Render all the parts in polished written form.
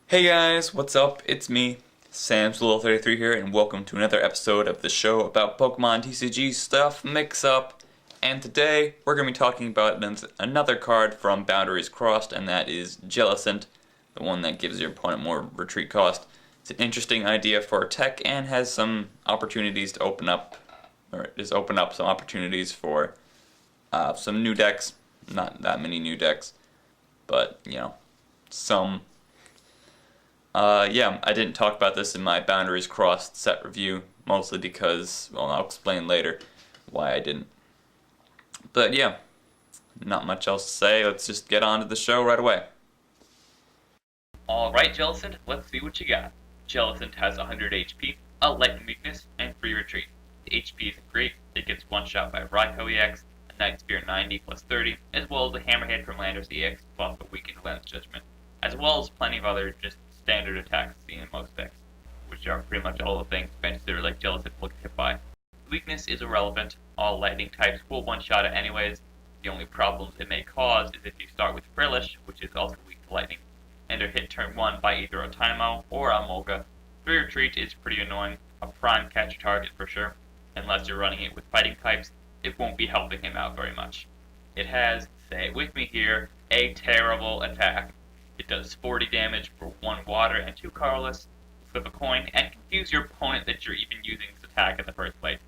Hey guys, what's up? It's me, Sam's33 here, and welcome to another episode of the show about Pokemon TCG stuff mix-up. And today, we're going to be talking about another card from Boundaries Crossed, and that is Jellicent, the one that gives your opponent more retreat cost. It's an interesting idea for a tech, and has some opportunities to open up some opportunities for some new decks. Not that many new decks, but, some. Yeah, I didn't talk about this in my Boundaries Crossed set review, mostly because, well, I'll explain later why I didn't. But yeah, not much else to say. Let's just get on to the show right away. Alright, Jellicent, let's see what you got. Jellicent has 100 HP, a lightning weakness, and free retreat. The HP isn't great, it gets one-shot by Raikou EX, a Night Spear 90 plus 30, as well as a Hammerhead from Landers EX plus a weakened Lens Judgment, as well as plenty of other just standard attacks seen in most decks, which are pretty much all the things benches that are like Jellicent will get hit by. The weakness is irrelevant, all lightning types will one-shot it anyways. The only problems it may cause is if you start with Frillish, which is also weak to lightning, and are hit turn 1 by either a Taimo or a Molga. Free retreat is pretty annoying, a prime catch target for sure. Unless you're running it with fighting types, it won't be helping him out very much. It has, say it with me here, a terrible attack. It does 40 damage for 1 water and 2 colorless, flip a coin, and confuse your opponent that you're even using this attack in the first place,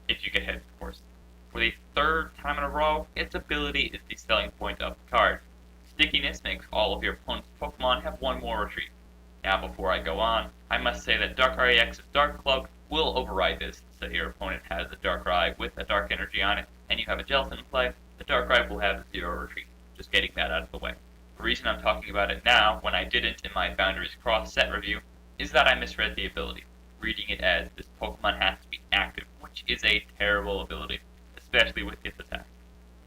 if you get hit, of course. For the third time in a row, its ability is the selling point of the card. Stickiness makes all of your opponent's Pokemon have 1 more retreat. Now before I go on, I must say that Darkrai EX's Dark Cloak will override this. So your opponent has a Darkrai with a Dark Energy on it, and you have a Jellicent in play, the Darkrai will have 0 retreat. Just getting that out of the way. The reason I'm talking about it now, when I didn't in my Boundaries Crossed set review, is that I misread the ability, reading it as this Pokemon has to be active, which is a terrible ability, especially with its attack.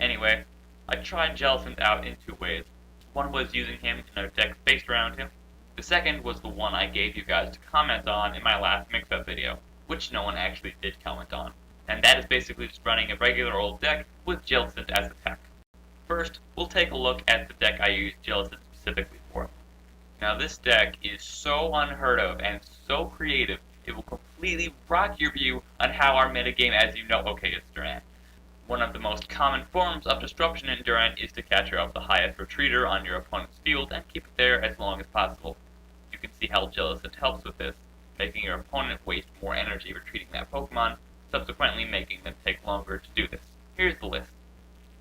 Anyway, I tried Jellicent out in 2 ways. One was using him in a deck based around him. The second was the one I gave you guys to comment on in my last mix-up video, which no one actually did comment on. And that is basically just running a regular old deck with Jellicent as a tech. First, we'll take a look at the deck I used Jellicent specifically for. Now this deck is so unheard of and so creative, it will completely rock your view on how our metagame as you know, okay, it's Durant. One of the most common forms of disruption in Durant is to capture up the highest retreater on your opponent's field and keep it there as long as possible. You can see how Jellicent helps with this, making your opponent waste more energy retreating that Pokemon, subsequently making them take longer to do this. Here's the list.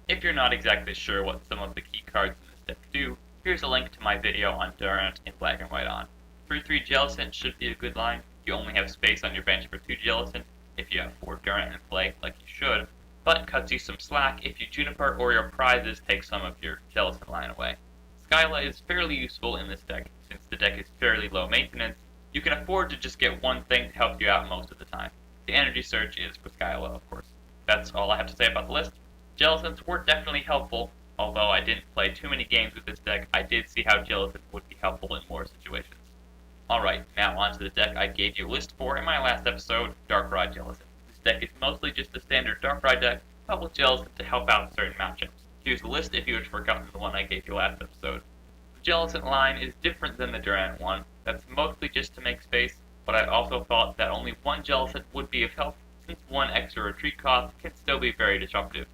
If you're not exactly sure what some of the key cards in this deck do, here's a link to my video on Durant in black and white on. For 3 Jellicent should be a good line. You only have space on your bench for 2 Jellicent if you have 4 Durant in play, like you should, but cuts you some slack if you Juniper or your prizes take some of your Jellicent line away. Skyla is fairly useful in this deck, since the deck is fairly low maintenance. You can afford to just get one thing to help you out most of the time. The Energy Search is for Skyla, of course. That's all I have to say about the list. Jellicents were definitely helpful, although I didn't play too many games with this deck, I did see how Jellicent would be helpful in more situations. Alright, now onto the deck I gave you a list for in my last episode, Darkrai Jellicent. This deck is mostly just a standard Darkrai deck, but with Jellicent to help out certain matchups. Here's the list if you had forgotten the one I gave you last episode. The Jellicent line is different than the Durant one, that's mostly just to make space, but I also thought that only 1 Jellicent would be of help, since 1 extra retreat cost can still be very disruptive.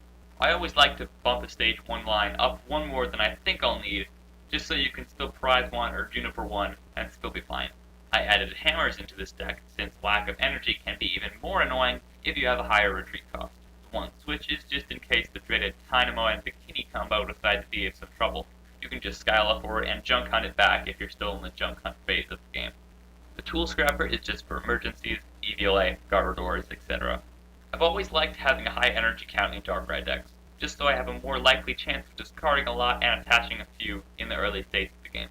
I always like to bump the stage 1 line up 1 more than I think I'll need, just so you can still prize 1 or Juniper 1 and still be fine. I added hammers into this deck, since lack of energy can be even more annoying if you have a higher retreat cost. The 1 switch is just in case the dreaded Dynamo and Bikini combo decide to be of some trouble. You can just Skyla for it and junk hunt it back if you're still in the junk hunt phase of the game. The Tool Scrapper is just for emergencies, EVLA, Garderoirs, etc. I've always liked having a high energy count in Darkrai decks, just so I have a more likely chance of discarding a lot and attaching a few in the early stages of the game.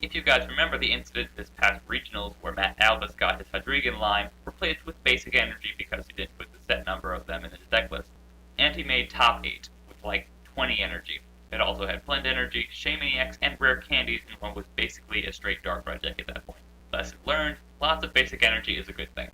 If you guys remember the incident this past regionals where Matt Albus got his Hydreigon line replaced with basic energy because he didn't put the set number of them in his deck list, and he made top 8 with like 20 energy. It also had Blend Energy, Shaymin EX, and Rare Candies in what was basically a straight Darkrai deck at that point. Lesson learned, lots of basic energy is a good thing.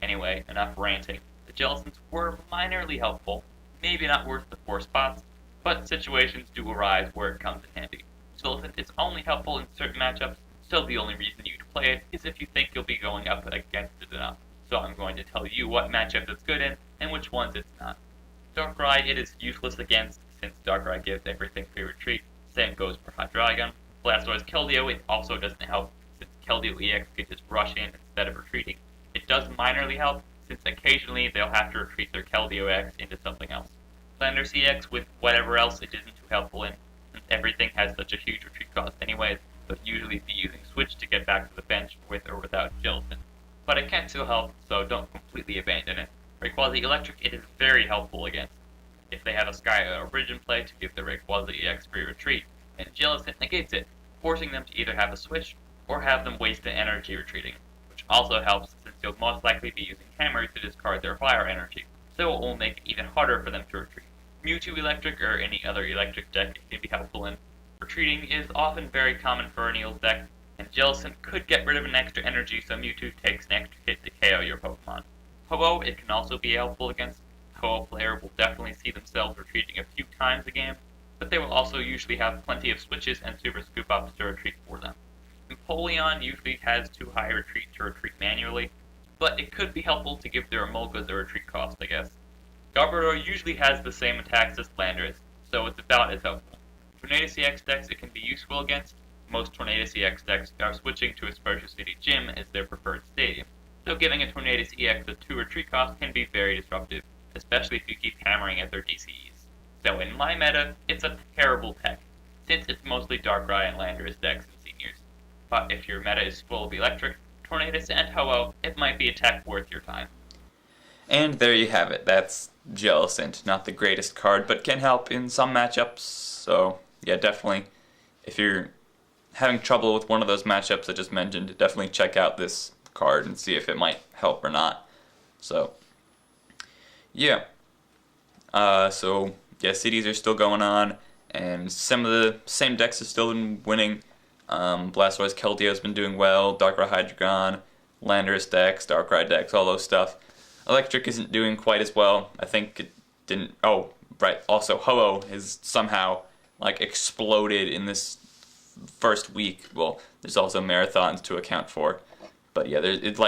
Anyway, enough ranting. The Jellicents were minorly helpful, maybe not worth the 4 spots, but situations do arise where it comes in handy. Jellicent is only helpful in certain matchups, so the only reason you'd play it is if you think you'll be going up against it enough. So I'm going to tell you what matchups it's good in and which ones it's not. Darkrai it is useless against, since Darkrai gives everything free retreat. Same goes for Hydreigon. Blastoise Keldeo it also doesn't help, since Keldeo EX can just rush in instead of retreating. It does minorly help, since occasionally they'll have to retreat their Keldeo EX into something else. Landorus EX with whatever else it isn't too helpful in, since everything has such a huge retreat cost anyways, they'll usually be using Switch to get back to the bench with or without Jellicent. But it can still help, so don't completely abandon it. Rayquaza Electric it is very helpful against. If they have a Sky Origin play to give the Rayquaza EX free retreat, and Jellicent negates it, forcing them to either have a switch or have them waste an energy retreating, which also helps since you'll most likely be using Hammer to discard their fire energy, so it will make it even harder for them to retreat. Mewtwo Electric or any other electric deck it can be helpful in. Retreating is often very common for Neil's deck, and Jellicent could get rid of an extra energy so Mewtwo takes an extra hit to KO your Pokemon. Ho-Oh it can also be helpful against. Ho-Oh player will definitely see themselves retreating a few times a game, but they will also usually have plenty of switches and super scoop ups to retreat for them. Empoleon usually has too high a retreat to retreat manually, but it could be helpful to give their Emolgas a retreat cost, I guess. Garbodor usually has the same attacks as Landorus, so it's about as helpful. Tornadus EX decks it can be useful against. Most Tornadus EX decks are switching to a Spartial City Gym as their preferred stadium, so giving a Tornadus EX a 2 retreat cost can be very disruptive, especially if you keep hammering at their DCEs. So in my meta, it's a terrible tech, since it's mostly Darkrai and Landorus decks and seniors. But if your meta is full of Electric, Tornadus, and Ho-Oh, it might be a tech worth your time. And there you have it. That's Jellicent. Not the greatest card, but can help in some matchups. So, yeah, definitely. If you're having trouble with one of those matchups I just mentioned, definitely check out this card and see if it might help or not. So, yeah. Cities are still going on, and some of the same decks are still winning. Blastoise Keldeo has been doing well, Darkrai Hydreigon, Landorus decks, Darkrai decks, all those stuff. Electric isn't doing quite as well. I think it didn't. Oh, right. Also, Ho-Oh has somehow exploded in this first week. Well, there's also marathons to account for, but yeah,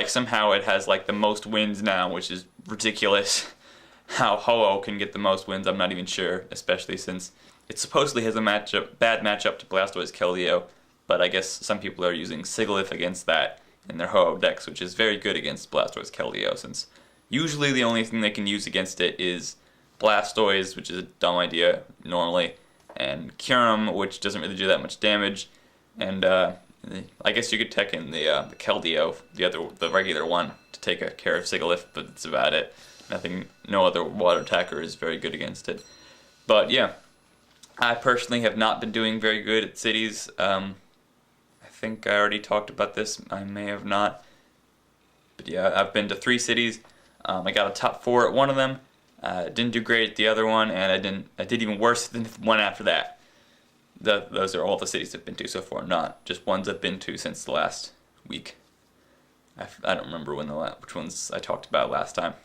somehow it has the most wins now, which is ridiculous. How Ho-Oh can get the most wins, I'm not even sure, especially since it supposedly has a bad matchup to Blastoise Keldeo, but I guess some people are using Sigilyph against that in their Ho-Oh decks, which is very good against Blastoise Keldeo, since usually the only thing they can use against it is Blastoise, which is a dumb idea normally, and Kyurem, which doesn't really do that much damage, and I guess you could tech in the Keldeo, the regular one, to take care of Sigilyph, but that's about it. No other water attacker is very good against it. But yeah, I personally have not been doing very good at cities. I think I already talked about this. I may have not. But yeah, I've been to 3 cities. I got a top 4 at one of them. Didn't do great at the other one, and I did even worse than the one after that. Those are all the cities I've been to so far, not just ones I've been to since the last week. I don't remember which ones I talked about last time.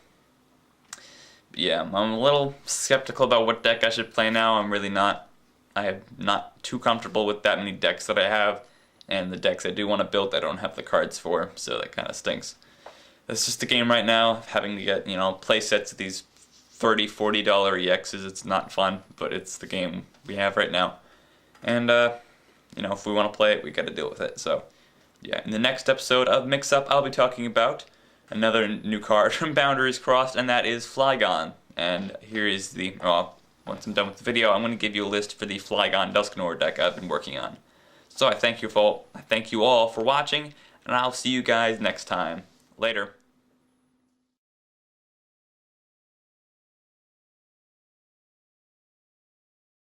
Yeah, I'm a little skeptical about what deck I should play now. I am not too comfortable with that many decks that I have, and the decks I do want to build I don't have the cards for, so that kind of stinks. It's just the game right now, having to get, play sets of these $30, $40 EXs. It's not fun, but it's the game we have right now. And, if we want to play it, we got to deal with it. So, yeah, in the next episode of Mix Up, I'll be talking about another new card from Boundaries Crossed, and that is Flygon. And here is once I'm done with the video, I'm going to give you a list for the Flygon Dusknoir deck I've been working on. So I thank you all for watching, and I'll see you guys next time. Later.